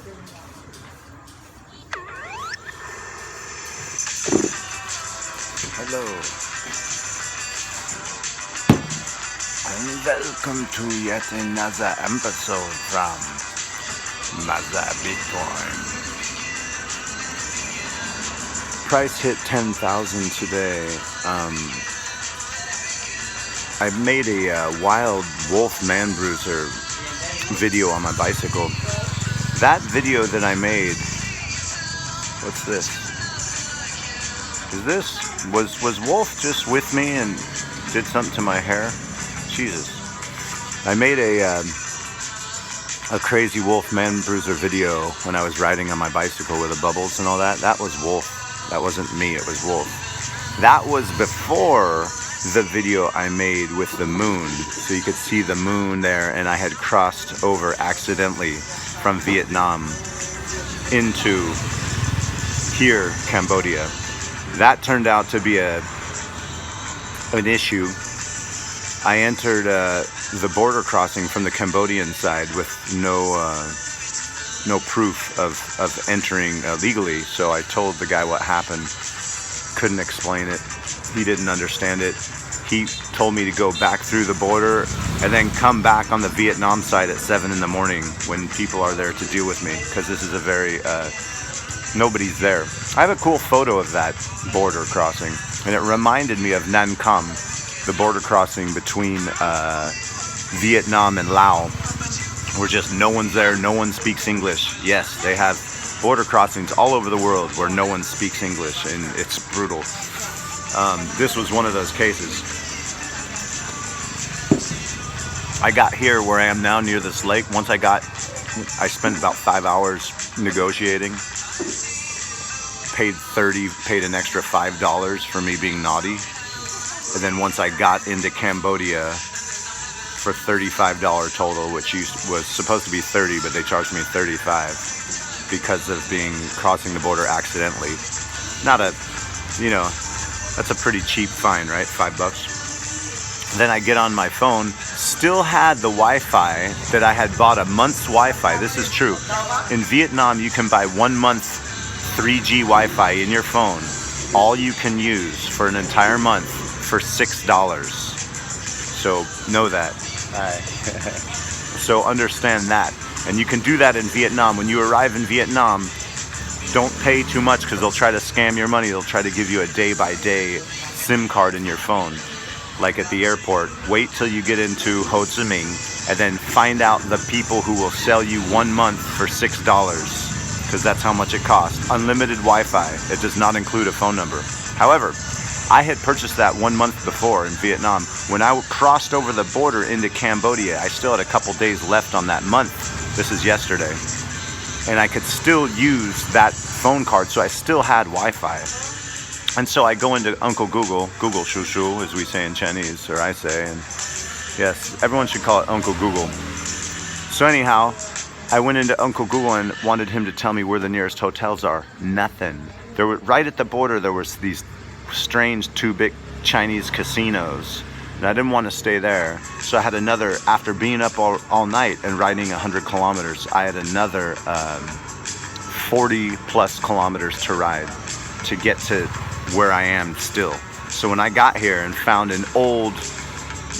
Hello, and welcome to yet another episode from Mother Bitcoin. Price hit 10,000 today. I made a wild wolf man bruiser video on my bicycle. That video that I made, what's this? Was Wolf just with me and did something to my hair? Jesus. I made a crazy wolf man bruiser video when I was riding on my bicycle with the bubbles and all that. That was Wolf. That wasn't me, it was Wolf. That was before the video I made with the moon. So you could see the moon there, and I had crossed over accidentally from Vietnam into here, Cambodia. That turned out to be an issue. I entered the border crossing from the Cambodian side with no proof of entering legally. So I told the guy what happened. Couldn't explain it. He didn't understand it. He told me to go back through the border and then come back on the Vietnam side at 7 in the morning when people are there to deal with me, because this is a very nobody's there. I have a cool photo of that border crossing, and it reminded me of Nan Kham, the border crossing between Vietnam and Laos, where just no one's there, no one speaks English. Yes, they have border crossings all over the world where no one speaks English, and it's brutal. This was one of those cases. I got here where I am now near this lake. I spent about 5 hours negotiating. Paid an extra $5 for me being naughty. And then once I got into Cambodia for $35 total, which was supposed to be 30, but they charged me 35 because of crossing the border accidentally. That's a pretty cheap fine, right? $5. Then I get on my phone, still had the Wi-Fi that I had bought, a month's Wi-Fi. This is true. In Vietnam, you can buy 1 month 3G Wi-Fi in your phone, all you can use for an entire month for $6. So know that. So understand that. And you can do that in Vietnam. When you arrive in Vietnam, don't pay too much because they'll try to scam your money. They'll try to give you a day-by-day SIM card in your phone. Like at the airport, wait till you get into Ho Chi Minh and then find out the people who will sell you 1 month for $6. Because that's how much it costs. Unlimited Wi-Fi. It does not include a phone number. However, I had purchased that 1 month before in Vietnam. When I crossed over the border into Cambodia, I still had a couple days left on that month. This is yesterday. And I could still use that phone card, so I still had Wi-Fi. And so I go into Uncle Google, Google Shu Shu, as we say in Chinese, or I say, and yes, everyone should call it Uncle Google. So anyhow, I went into Uncle Google and wanted him to tell me where the nearest hotels are. Nothing. Right at the border, there was these strange 2 big Chinese casinos, and I didn't want to stay there. So I had after being up all night and riding 100 kilometers, I had another 40 plus kilometers to ride to get to where I am still. So when I got here and found an old,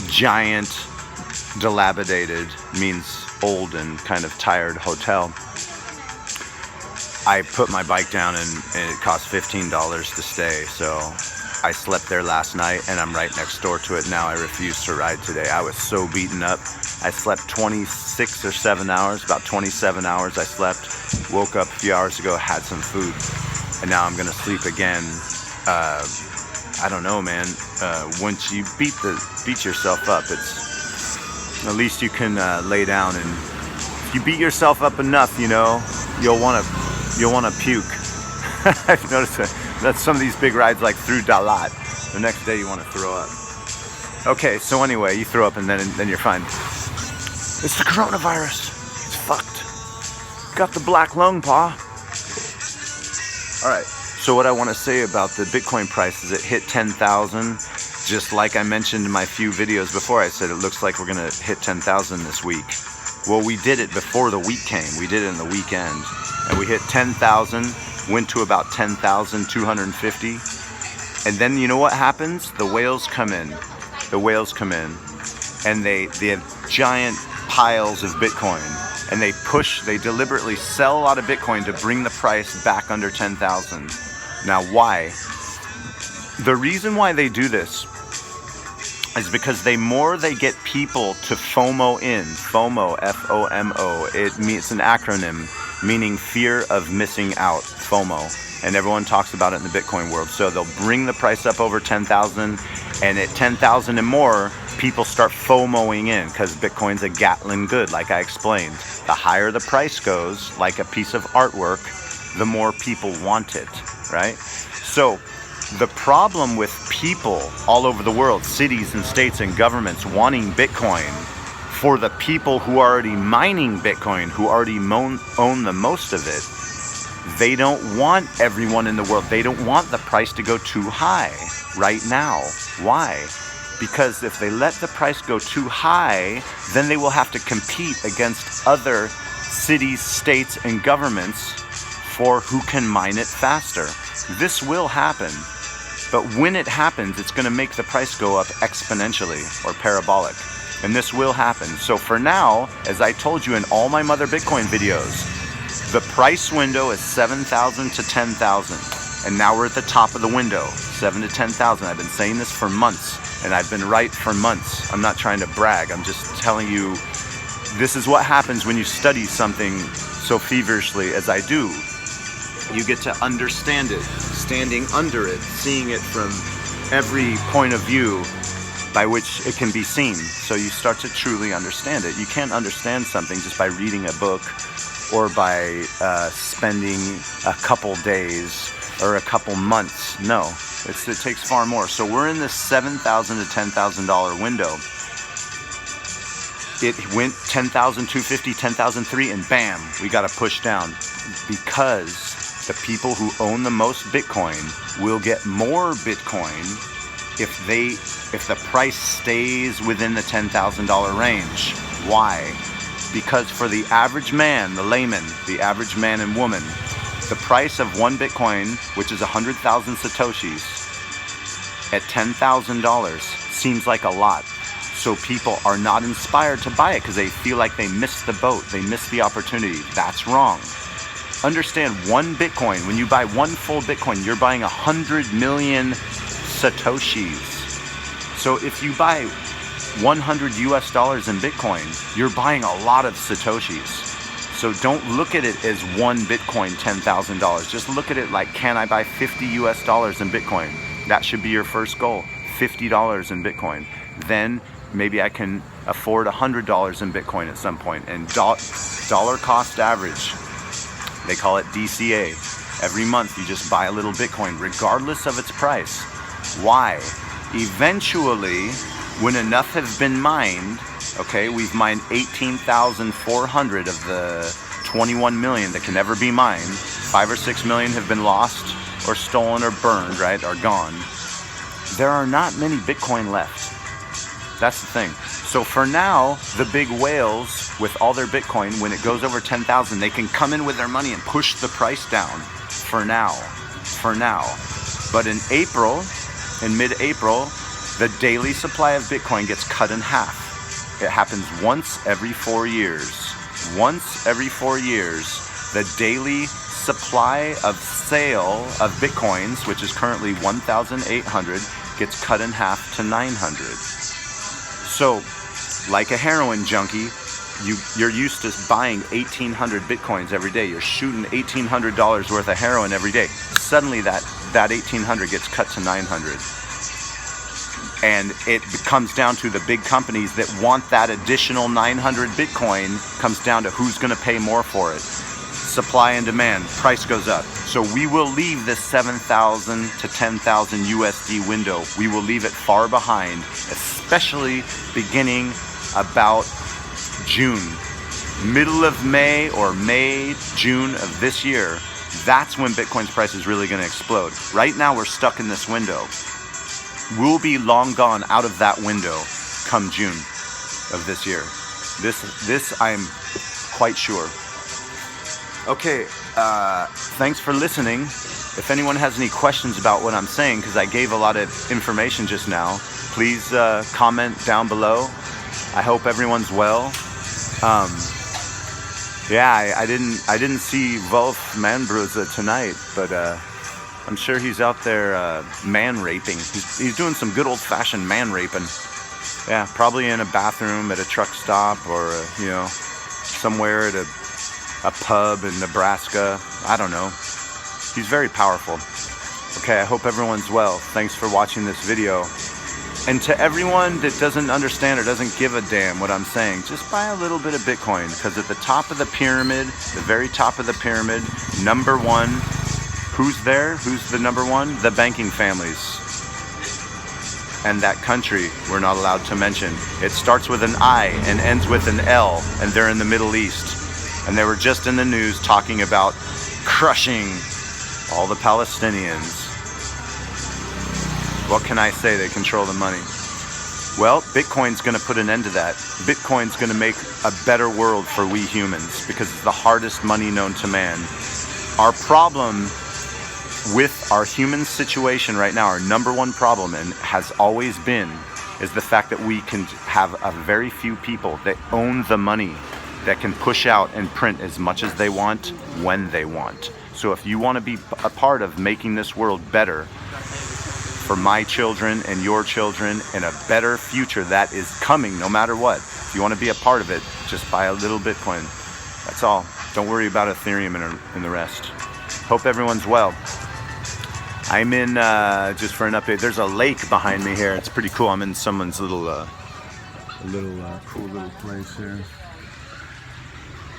giant, dilapidated, means old and kind of tired hotel, I put my bike down and it cost $15 to stay. So I slept there last night and I'm right next door to it now. I refuse to ride today. I was so beaten up. I slept 26 or 7 hours, about 27 hours I slept. Woke up a few hours ago, had some food, and now I'm gonna sleep again. I don't know, man. Once you beat yourself up, it's at least you can lay down, and if you beat yourself up enough, you'll want to puke. I've noticed that some of these big rides, like through Dalat, the next day you want to throw up. Okay, so anyway, you throw up and then you're fine. It's the coronavirus. It's fucked. Got the black lung, pa. All right. So what I want to say about the Bitcoin price is it hit 10,000. Just like I mentioned in my few videos before, I said it looks like we're going to hit 10,000 this week. Well, we did it before the week came. We did it in the weekend, and we hit 10,000, went to about 10,250. And then you know what happens? The whales come in. The whales come in, and they have giant piles of Bitcoin, and they deliberately sell a lot of Bitcoin to bring the price back under 10,000. Now, why? The reason why they do this is because the more they get people to FOMO in, FOMO, F-O-M-O, it's an acronym meaning fear of missing out, FOMO. And everyone talks about it in the Bitcoin world. So they'll bring the price up over 10,000, and at 10,000 and more, people start FOMOing in because Bitcoin's a Gatlin good, like I explained. The higher the price goes, like a piece of artwork, the more people want it, right? So the problem with people all over the world, cities and states and governments wanting Bitcoin, for the people who are already mining Bitcoin, who already own the most of it, they don't want everyone in the world, they don't want the price to go too high right now. Why? Because if they let the price go too high, then they will have to compete against other cities, states, and governments for who can mine it faster. This will happen. But when it happens, it's going to make the price go up exponentially or parabolic. And this will happen. So for now, as I told you in all my Mother Bitcoin videos, the price window is 7,000 to 10,000. And now we're at the top of the window, 7 to 10,000. I've been saying this for months, and I've been right for months. I'm not trying to brag. I'm just telling you, this is what happens when you study something so feverishly as I do. You get to understand it, standing under it, seeing it from every point of view by which it can be seen. So you start to truly understand it. You can't understand something just by reading a book or by spending a couple days or a couple months. No, it takes far more. So we're in this $7,000 to $10,000 window. It went 10,250, 10,003, and bam, we got to push down because the people who own the most Bitcoin will get more Bitcoin if the price stays within the $10,000 range. Why? Because for the average man, the layman, the average man and woman, the price of one Bitcoin, which is 100,000 Satoshis, at $10,000 seems like a lot. So people are not inspired to buy it because they feel like they missed the boat, they missed the opportunity. That's wrong. Understand, one Bitcoin, when you buy one full Bitcoin, you're buying 100 million Satoshis. So if you buy $100 US in Bitcoin, you're buying a lot of Satoshis. So don't look at it as one Bitcoin, $10,000. Just look at it like, can I buy $50 US in Bitcoin? That should be your first goal, $50 in Bitcoin. Then maybe I can afford $100 in Bitcoin at some point. And dollar cost average, they call it DCA. Every month you just buy a little Bitcoin, regardless of its price. Why? Eventually, when enough has been mined, okay, we've mined 18,400 of the 21 million that can never be mined. 5 or 6 million have been lost or stolen or burned, right, or gone. There are not many Bitcoin left. That's the thing. So for now, the big whales with all their Bitcoin, when it goes over 10,000, they can come in with their money and push the price down for now. But in April, in mid-April, the daily supply of Bitcoin gets cut in half. It happens once every 4 years. Once every 4 years, the daily supply of sale of Bitcoins, which is currently 1,800, gets cut in half to 900. So, like a heroin junkie, you're used to buying 1,800 Bitcoins every day. You're shooting $1,800 worth of heroin every day. Suddenly that 1,800 gets cut to 900. And it comes down to the big companies that want that additional 900 Bitcoin, comes down to who's going to pay more for it. Supply and demand, price goes up. So we will leave this 7,000 to 10,000 USD window. We will leave it far behind, especially beginning about June. Middle of May or May, June of this year, that's when Bitcoin's price is really going to explode. Right now we're stuck in this window. We'll be long gone out of that window come June of this year. This I'm quite sure. Okay, thanks for listening. If anyone has any questions about what I'm saying, because I gave a lot of information just now, please comment down below. I hope everyone's well. Yeah, I didn't see Wolf Manbrose tonight, but I'm sure he's out there man raping. He's doing some good old-fashioned man raping. Yeah, probably in a bathroom at a truck stop, or you know, somewhere at a pub in Nebraska. I don't know. He's very powerful. Okay, I hope everyone's well. Thanks for watching this video. And to everyone that doesn't understand or doesn't give a damn what I'm saying, just buy a little bit of Bitcoin, because at the top of the pyramid, the very top of the pyramid, number one, who's there? Who's the number one? The banking families. And that country we're not allowed to mention. It starts with an I and ends with an L, and they're in the Middle East. And they were just in the news talking about crushing all the Palestinians. What can I say? They control the money. Well, Bitcoin's going to put an end to that. Bitcoin's going to make a better world for we humans, because it's the hardest money known to man. Our problem with our human situation right now, our number one problem, and has always been, is the fact that we can have a very few people that own the money, that can push out and print as much as they want when they want. So if you want to be a part of making this world better for my children and your children, and a better future that is coming no matter what, if you want to be a part of it, just buy a little Bitcoin. That's all. Don't worry about Ethereum and the rest. Hope everyone's well. I'm in, just for an update, there's a lake behind me here. It's pretty cool. I'm in someone's little cool little place here.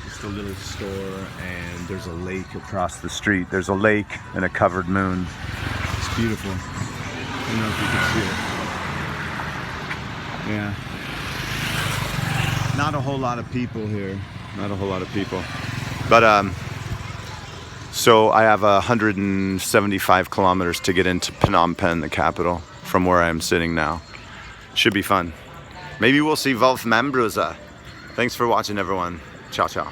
Just a little store, and there's a lake across the street. There's a lake and a covered moon. It's beautiful. I don't know if you can see it. Yeah. Not a whole lot of people here. Not a whole lot of people. But, so I have 175 kilometers to get into Phnom Penh, the capital, from where I am sitting now. Should be fun. Maybe we'll see Wolf Manbrose. Thanks for watching, everyone. Ciao, ciao.